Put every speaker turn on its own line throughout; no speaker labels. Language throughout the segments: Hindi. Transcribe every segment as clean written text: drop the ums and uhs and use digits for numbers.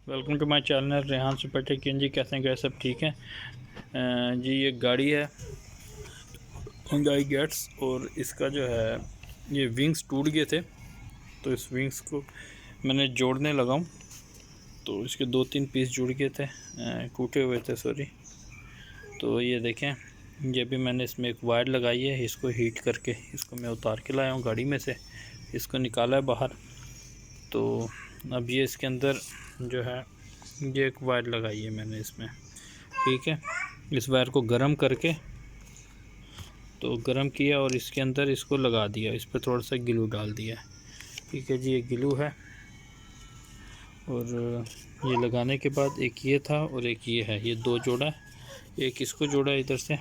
Welcome to my channel Rehan Super Tech ji. कैसे हैं सब ठीक हैं? जी ये गाड़ी है Hyundai गेट्स और इसका जो है ये विंग्स टूट गए थे, तो इस विंग्स को मैंने जोड़ने लगा हूँ। तो इसके 2-3 पीस जुड़ गए थे, टूटे हुए थे सॉरी। तो ये देखें, ये भी मैंने इसमें एक वायर लगाई है। इसको हीट करके इसको मैं उतार के लाया हूँ गाड़ी में से, इसको निकाला है बाहर। तो अब ये इसके अंदर जो है ये एक वायर लगाई है मैंने इसमें, ठीक है। इस वायर को गर्म करके तो गर्म किया और इसके अंदर इसको लगा दिया, इस पर थोड़ा सा ग्लू डाल दिया, ठीक है जी। ये ग्लू है और ये लगाने के बाद एक ये था और एक ये है, ये दो जोड़ा। एक इसको जोड़ा इधर से,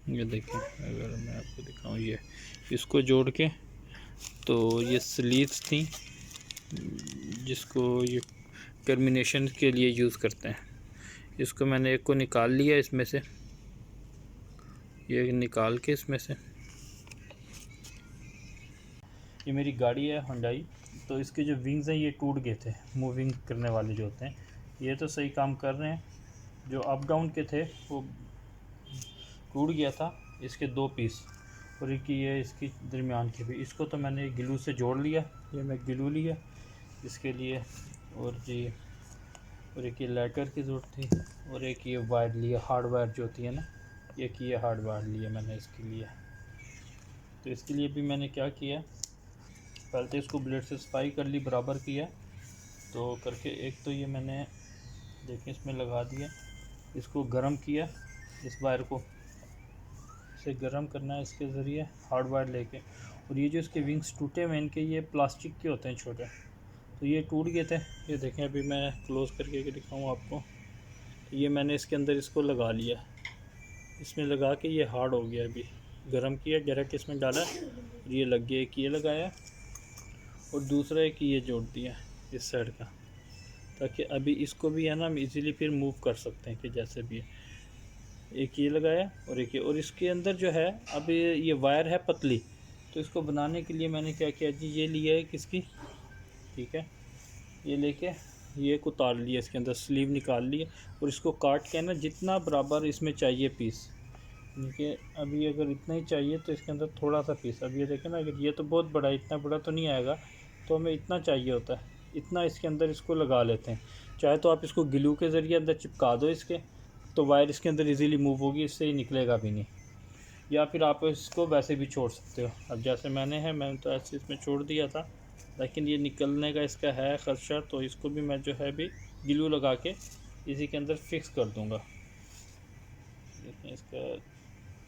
ये देखें अगर मैं आपको दिखाऊं, ये इसको जोड़ के तो ये स्लीव्स थी जिसको ये टर्मिनेशन के लिए यूज़ करते हैं। इसको मैंने एक को निकाल लिया इसमें से, ये निकाल के इसमें से। ये मेरी गाड़ी है Hyundai, तो इसके जो विंग्स हैं ये टूट गए थे, मूविंग करने वाले जो होते हैं। ये तो सही काम कर रहे हैं, जो अप डाउन के थे वो टूट गया था, इसके 2 पीस। और एक ये इसकी दरमियान के भी, इसको तो मैंने ग्लू से जोड़ लिया। ये मैं ग्लू लिया इसके लिए, और जी और एक ये लाइटर की ज़रूरत थी, और एक ये वायर लिया, हार्ड वायर जो होती है ना, एक ये हार्ड वायर लिया मैंने इसके लिए। तो इसके लिए भी मैंने क्या किया, पहले तो इसको ब्लेड से सफाई कर ली, बराबर किया। तो करके एक तो ये मैंने देखें इसमें लगा दिया, इसको गर्म किया, इस वायर को इसे गर्म करना है इसके ज़रिए हार्ड वायर लेके। और ये जो इसके विंग्स टूटे हुए इनके, ये प्लास्टिक के होते हैं छोटे, तो ये टूट गए थे। ये देखें, अभी मैं क्लोज़ करके दिखाऊँ आपको। तो ये मैंने इसके अंदर इसको लगा लिया, इसमें लगा के ये हार्ड हो गया। अभी गर्म किया, डायरेक्ट इसमें डाला और ये लग गया। एक ये लगाया और दूसरा एक ये जोड़ दिया इस साइड का, ताकि अभी इसको भी है ना हम इजीली फिर मूव कर सकते हैं कि जैसे भी है। एक ये लगाया और एक ये, और इसके अंदर जो है अब ये वायर है पतली, तो इसको बनाने के लिए मैंने क्या किया जी, ये लिया है किसकी, ठीक है, ये लेके ये को उतार लिया, इसके अंदर स्लीव निकाल ली और इसको काट के ना जितना बराबर इसमें चाहिए पीस, देखिए अभी अगर इतना ही चाहिए तो इसके अंदर थोड़ा सा पीस। अब ये देखें ना, अगर ये तो बहुत बड़ा है, इतना बड़ा तो नहीं आएगा, तो हमें इतना चाहिए होता है, इतना इसके अंदर इसको लगा लेते हैं। चाहे तो आप इसको ग्लू के ज़रिए अंदर चिपका दो इसके, तो वायर इसके अंदर इजीली मूव होगी, इससे ही निकलेगा भी नहीं। या फिर आप इसको वैसे भी छोड़ सकते हो, अब जैसे मैंने तो ऐसे इसमें छोड़ दिया था, लेकिन ये निकलने का इसका है ख़दशा, तो इसको भी मैं जो है अभी ग्लू लगा के इसी के अंदर फिक्स कर दूँगा। देखें इसका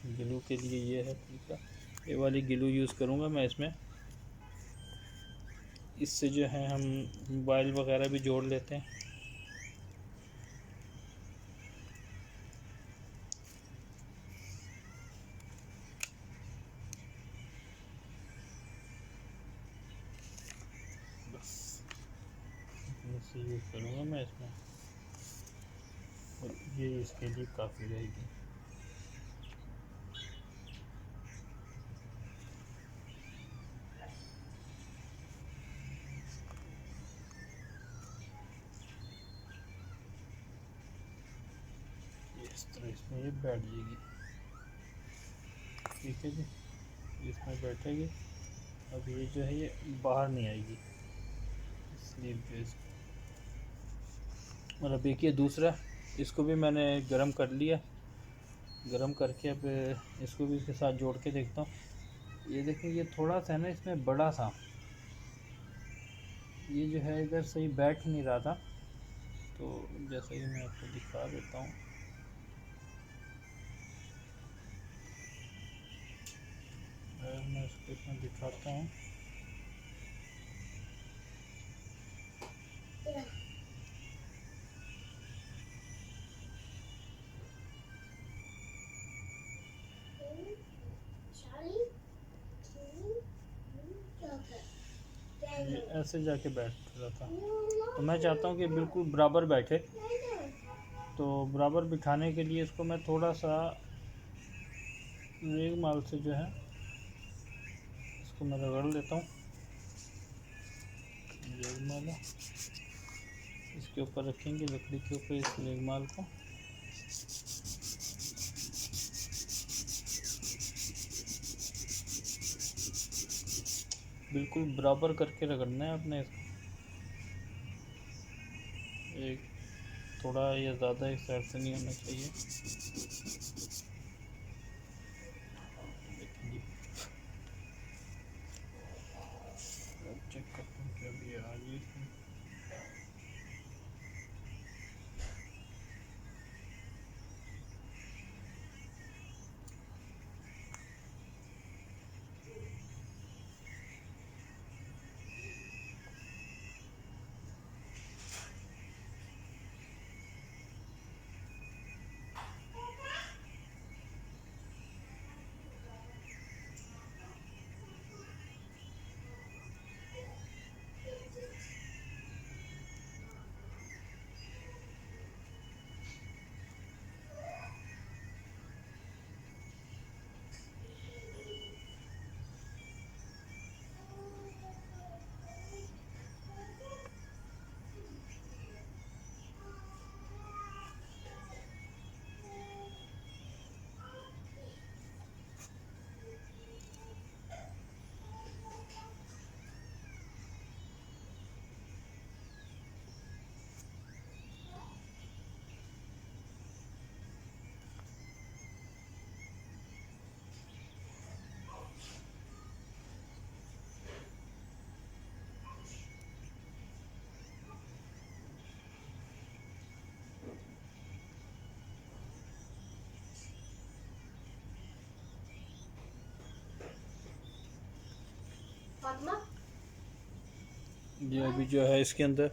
ग्लू के लिए ये है तरीका, ये वाली ग्लू यूज़ करूँगा मैं इसमें। इससे जो है हम मोबाइल वगैरह भी जोड़ लेते हैं। बस इसे यूज़ करूँगा मैं इसमें, और ये इसके लिए काफ़ी रहेगी। इस तरह इसमें ये बैठ जाएगी, ठीक है जी, इसमें बैठेगी। अब ये जो है ये बाहर नहीं आएगी स्लीव जो है। और अब एक ये दूसरा, इसको भी मैंने गरम कर लिया, गरम करके अब इसको भी इसके साथ जोड़ के देखता हूँ। ये देखें, ये थोड़ा सा है ना इसमें बड़ा सा, ये जो है इधर सही बैठ नहीं रहा था, तो जैसा कि मैं आपको दिखा देता हूँ। मैं इसको इसमें दिखाता हूँ। ये ऐसे जाके बैठ रहा था, तो मैं चाहता हूँ कि बिल्कुल बराबर बैठे। तो बराबर बिठाने के लिए इसको मैं थोड़ा सा रेग माल से जो है इसको मैं रगड़ लेता हूँ। रेग माल इसके ऊपर रखेंगे, लकड़ी के ऊपर इस लेगमाल को। बिल्कुल बराबर करके रगड़ना है अपने इसको। एक थोड़ा या ज़्यादा एक साइड से नहीं होना चाहिए। देखें जी, चेक करते हैं कि अभी आ गई। ये अभी जो है इसके अंदर,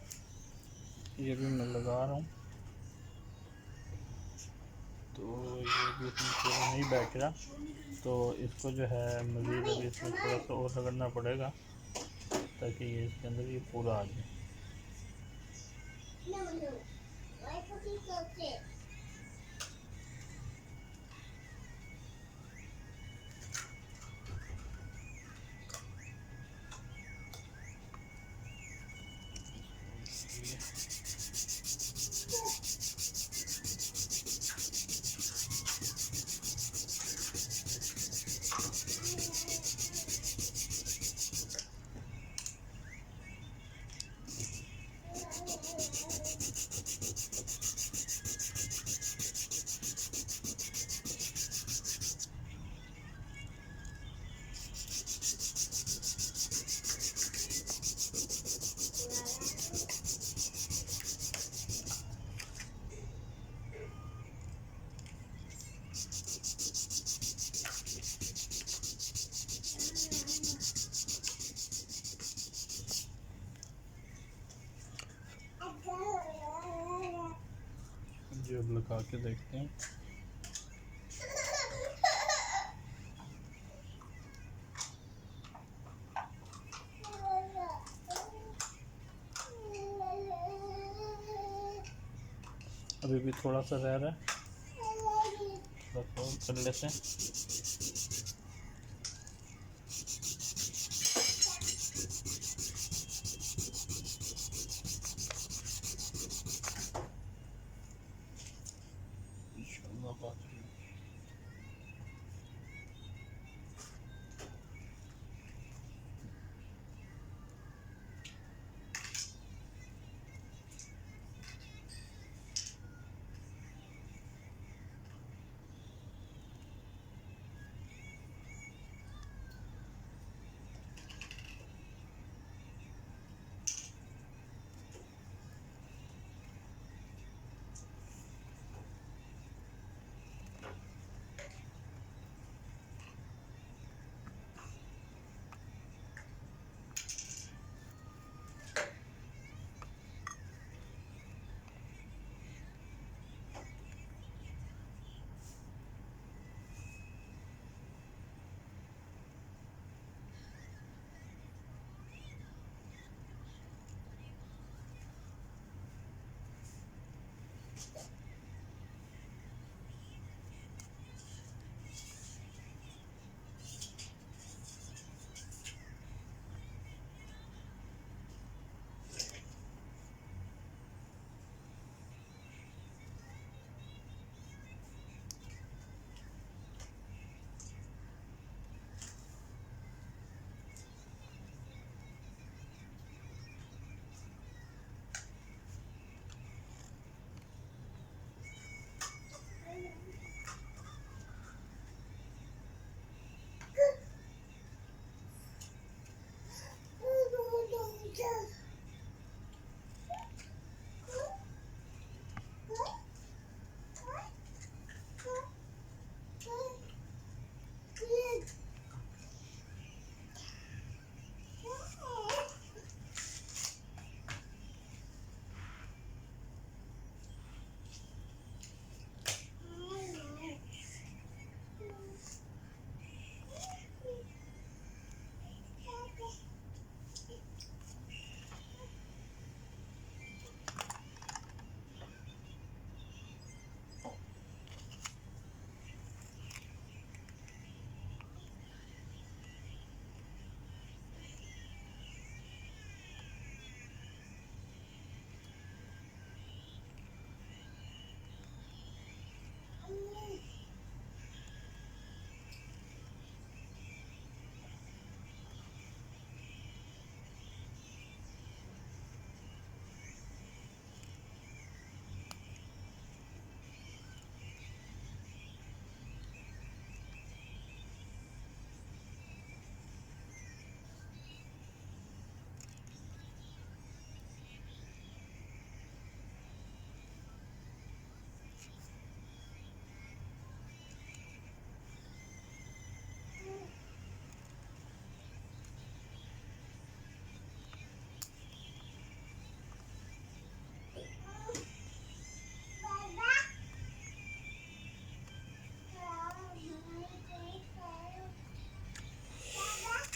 ये भी मैं लगा रहा हूँ, तो ये भी इसमें पूरा नहीं बैठ रहा, तो इसको जो है मज़ीद अभी इसमें थोड़ा सा और रगड़ना पड़ेगा ताकि ये इसके अंदर ये पूरा आ जाए। जो अब लगा के देखते हैं। अभी भी थोड़ा सा रह रहा है, थोड़ा सा और कर लेते हैं। इंशाल्लाह बात होगी।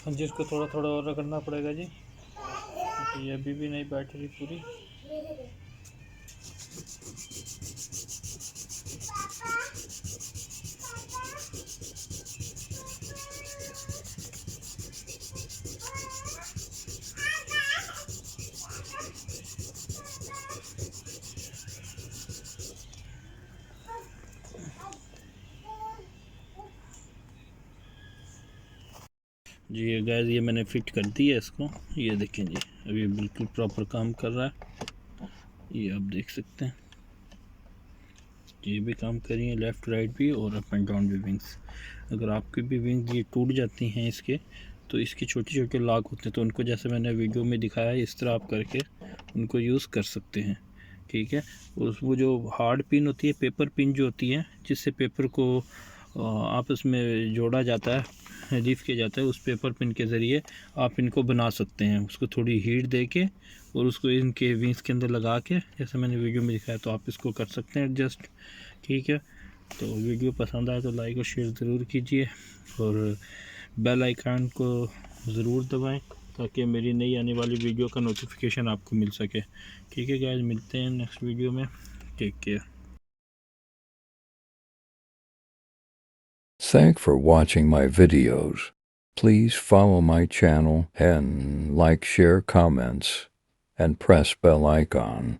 हाँ जी, इसको थोड़ा थोड़ा और रगड़ना पड़ेगा जी, ये अभी भी नहीं बैठ रही पूरी। जी ये गैस ये मैंने फिट कर दी है इसको, ये देखें जी अभी बिल्कुल प्रॉपर काम कर रहा है, ये आप देख सकते हैं। ये भी काम कर रही है, लेफ़्ट राइट भी और अप एंड डाउन भी विंग्स। अगर आपकी भी विंग्स ये टूट जाती हैं इसके, तो इसके छोटे छोटे लॉक होते हैं, तो उनको जैसे मैंने वीडियो में दिखाया है इस तरह आप करके उनको यूज़ कर सकते हैं, ठीक है। वो जो हार्ड पिन होती है, पेपर पिन जो होती है, जिससे पेपर को आपस में जोड़ा जाता है, लीफ किया जाता है, उस पेपर पिन के ज़रिए आप इनको बना सकते हैं। उसको थोड़ी हीट दे के और उसको इनके विंग्स के अंदर लगा के, जैसे मैंने वीडियो में दिखाया, तो आप इसको कर सकते हैं एडजस्ट, ठीक है। तो वीडियो पसंद आए तो लाइक और शेयर ज़रूर कीजिए और बेल आइकन को ज़रूर दबाएं ताकि मेरी नई आने वाली वीडियो का नोटिफिकेशन आपको मिल सके, ठीक है गाइस। मिलते हैं नेक्स्ट वीडियो में, take care.
Thanks for watching my videos. Please follow my channel and like, share, comments, and press bell icon.